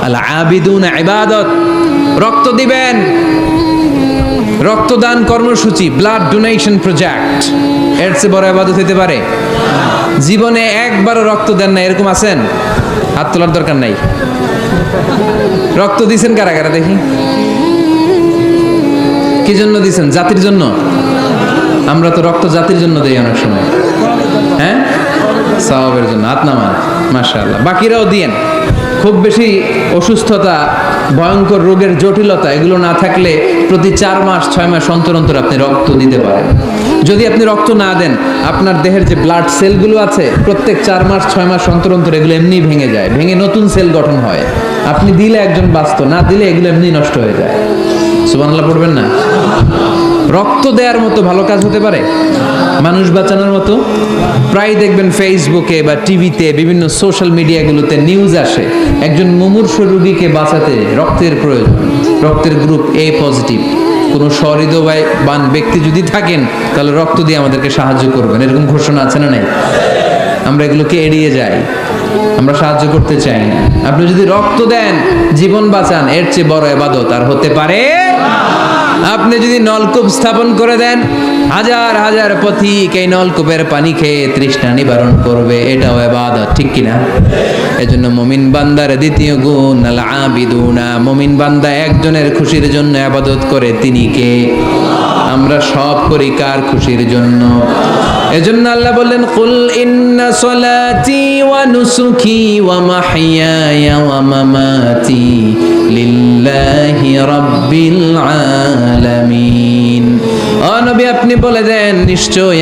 আল আবিদুনা ইবাদত। রক্ত দিবেন, রক্তদান কর্মসূচি, ব্লাড ডোনেশন প্রজেক্ট, এর চেয়ে বড় ইবাদত হতে পারে? জীবনে একবারও রক্ত দেন না এরকম আছেন? হাত তোলার দরকার নাই। রক্ত দিছেন কারা কারা দেখি? কি জন্য দিছেন? জাতির জন্য? আমরা তো রক্ত জাতির জন্য দেই অনেক সময়, হ্যাঁ, সওয়াবের জন্য। হাত নামান, মাশাআল্লাহ। বাকিরাও দিয়েন। খুব বেশি অসুস্থতা, ভয়ঙ্কর রোগের জটিলতা এগুলো না থাকলে প্রতি 4 মাস 6 মাস অন্তর অন্তর আপনি রক্ত দিতে পারেন। যদি আপনি রক্ত না দেন, আপনার দেহের যে ব্লাড সেলগুলো আছে প্রত্যেক 4 মাস 6 মাস অন্তর অন্তর এগুলো এমনি ভেঙে যায়, ভেঙে নতুন সেল গঠন হয়। আপনি দিলে একজন বাঁচত, না দিলে এগুলো এমনি নষ্ট হয়ে যায়। সুবহানাল্লাহ পড়বেন না? রক্ত দেওয়ার মতো ভালো কাজ হতে পারে? মানুষ বাঁচানোর মতো? প্রায় দেখবেন ফেসবুকে বা টিভিতে, বিভিন্ন সোশ্যাল মিডিয়াগুলোতে নিউজ আসে, একজন মুমূর্ষু রোগীকে বাঁচাতে রক্তের প্রয়োজন, রক্তের গ্রুপ এ পজিটিভ। কোনো সহৃদয়বান ব্যক্তি যদি থাকেন তাহলে রক্ত দিয়ে আমাদেরকে সাহায্য করবেন, এরকম ঘোষণা আছে না নাই? আমরা এগুলোকে এড়িয়ে যাই, আমরা সাহায্য করতে চাই না। আপনি যদি রক্ত দেন, জীবন বাঁচান, এর চেয়ে বড় ইবাদত আর হতে পারে? আপনি যদি নলকূপ স্থাপন করে দেন, হাজার হাজার পথিক এই নলকূপের পানি খেয়ে তৃষ্ণা নিবারণ করবে, এটাও ইবাদত, ঠিক কিনা? এজন্য মুমিন বান্দার দ্বিতীয় গুণ আল আবিদুনা। মুমিন বান্দা একজনের খুশির জন্য ইবাদত করে, তিনি কে? আমরা সব করি কার খুশির জন্য? এজন্য আল্লাহ বললেন, কুল ইন্না সলাতি ওয়া নুসুকি ওয়া মাহইয়ায়া ওয়া মামাতি লিল্লাহি রাব্বিল আলামিন। ও নবী, আপনি বলে দেন, নিশ্চয়